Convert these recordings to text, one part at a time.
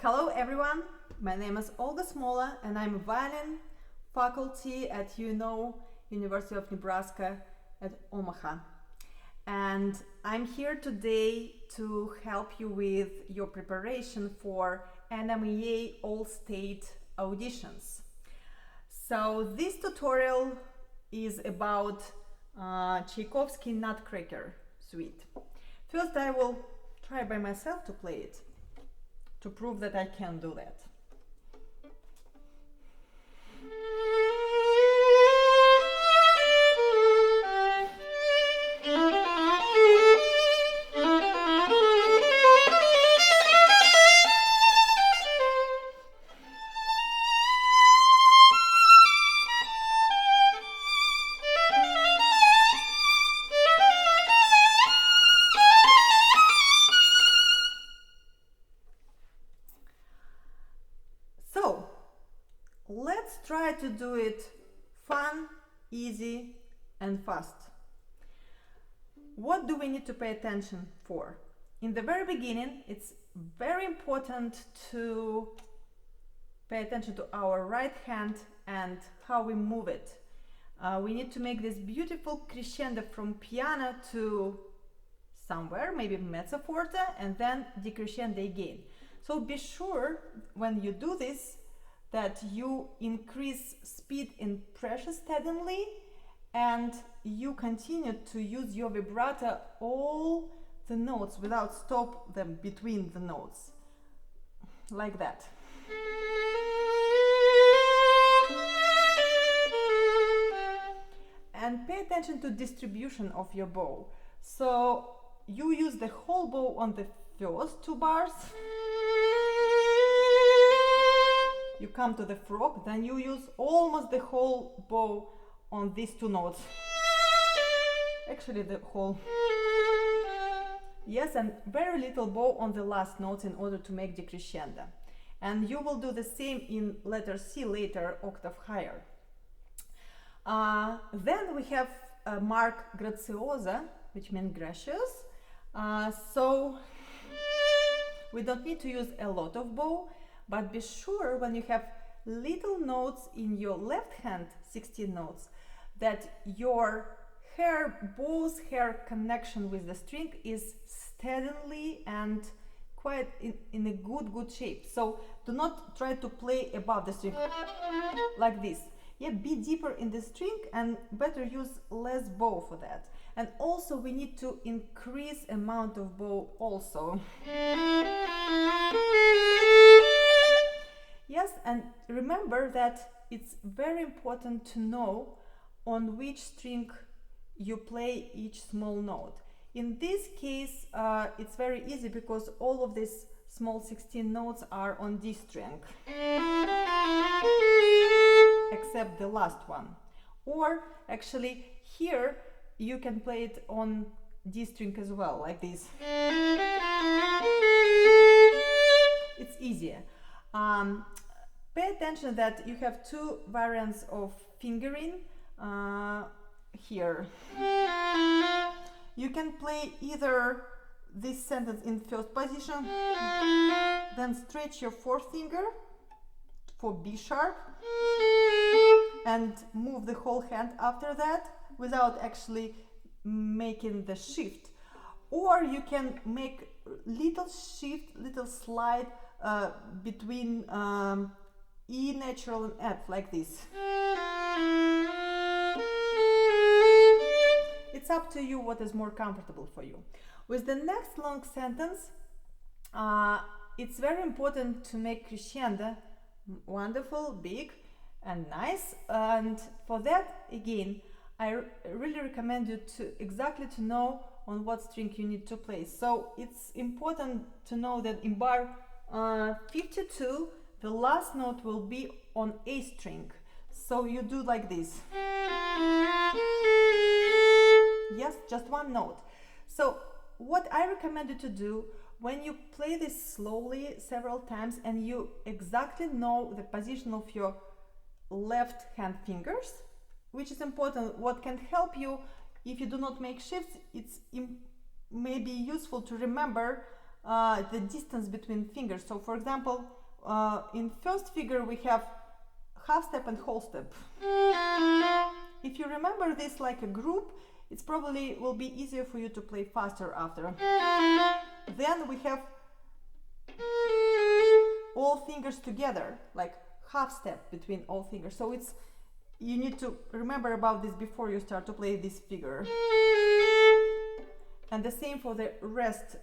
Hello everyone, my name is Olga Smola and I'm a violin faculty at University of Nebraska at Omaha. And I'm here today to help you with your preparation for NMEA all-state auditions. So this tutorial is about Tchaikovsky Nutcracker suite. First I will try by myself to play it, to prove that I can do that. So, let's try to do it fun, easy, and fast. What do we need to pay attention for? In the very beginning, it's very important to pay attention to our right hand and how we move it. We need to make this beautiful crescendo from piano to somewhere, maybe mezzo forte, and then decrescendo again. So be sure when you do this that you increase speed and pressure steadily and you continue to use your vibrato all the notes without stop them between the notes, like that. And pay attention to distribution of your bow. So you use the whole bow on the first two bars. You come to the frog, then you use almost the whole bow on these two notes. Actually the whole. Yes, and very little bow on the last notes in order to make decrescendo. And you will do the same in letter C later, octave higher. Then we have mark graziosa, which means gracious. So we don't need to use a lot of bow, but be sure when you have little notes in your left hand, 16 notes, that your bow's hair connection with the string is steadily and quite in a good shape. So do not try to play above the string like this. Yeah, be deeper in the string and better use less bow for that. And also we need to increase amount of bow also. Yes, and remember that it's very important to know on which string you play each small note. In this case, it's very easy because all of these small 16 notes are on D string, except the last one. Or actually here you can play it on D string as well, like this. It's easier. Pay attention that you have two variants of fingering here. You can play either this sentence in first position, then stretch your fourth finger for B sharp and move the whole hand after that without actually making the shift. Or you can make little shift, little slide between E natural and F, like this. It's up to you what is more comfortable for you. With the next long sentence, it's very important to make crescendo wonderful, big and nice. And for that, again, I really recommend you to know on what string you need to play. So it's important to know that in bar 52, the last note will be on A string. So you do like this. Yes, just one note. So what I recommend you to do when you play this slowly several times and you exactly know the position of your left hand fingers, which is important, what can help you if you do not make shifts, it's maybe useful to remember the distance between fingers. So for example, in first figure we have half step and whole step. If you remember this like a group, it's probably will be easier for you to play faster after. Then we have all fingers together, like half step between all fingers. So it's, you need to remember about this before you start to play this figure. And the same for the rest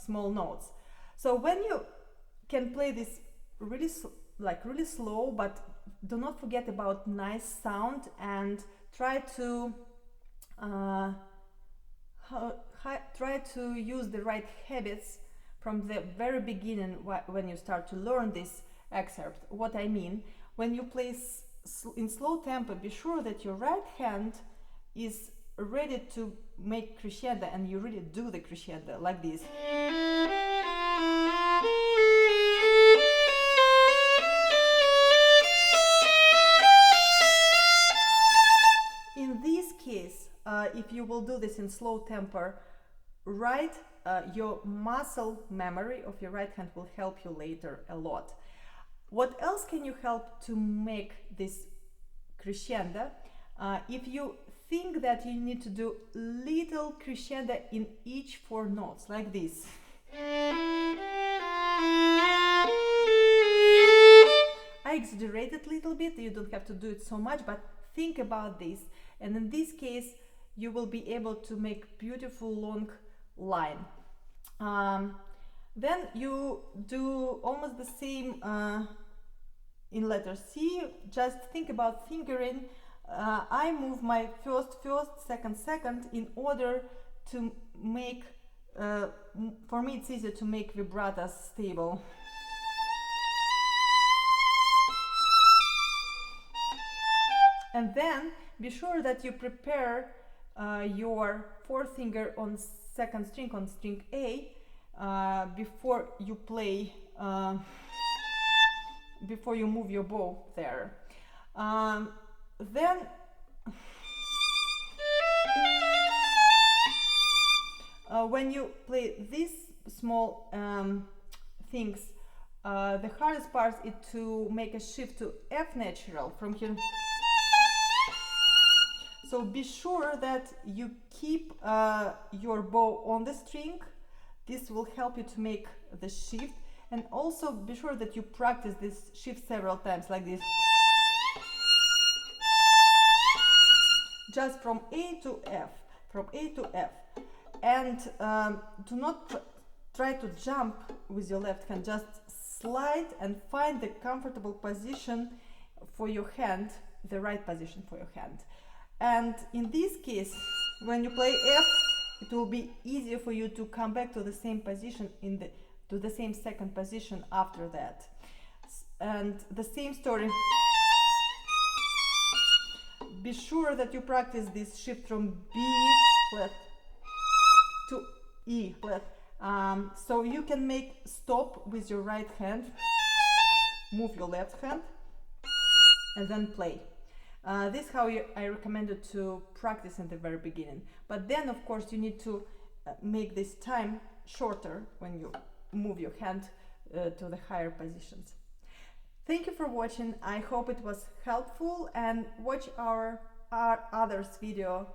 small notes. So when you can play this really really slow, but do not forget about nice sound, and try to use the right habits from the very beginning when you start to learn this excerpt. What I mean, when you play in slow tempo, be sure that your right hand is ready to make crescendo, and you really do the crescendo like this. In this case, if you will do this in slow tempo, your muscle memory of your right hand will help you later a lot. What else can you help to make this crescendo? If you think that you need to do little crescendo in each 4 notes, like this. I exaggerated a little bit, you don't have to do it so much, but think about this. And in this case, you will be able to make beautiful long line. Then you do almost the same in letter C. Just think about fingering. I move my first, second in order to make, for me it's easier to make vibratos stable. And then be sure that you prepare your 4th finger on 2nd string, on string A, before you play, before you move your bow there. Then when you play these small things, the hardest part is to make a shift to F natural from here. So be sure that you keep your bow on the string. This will help you to make the shift, and also be sure that you practice this shift several times like this. Just from A to F, from A to F. And do not try to jump with your left hand, just slide and find the comfortable position for your hand, the right position for your hand. And in this case, when you play F, it will be easier for you to come back to the same position, to the same 2nd position after that. And the same story. Be sure that you practice this shift from B flat to E flat. So you can make stop with your right hand, move your left hand, and then play. This is how I recommend you to practice in the very beginning. But then, of course, you need to make this time shorter when you move your hand to the higher positions. Thank you for watching. I hope it was helpful, and watch our others video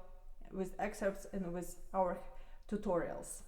with excerpts and with our tutorials.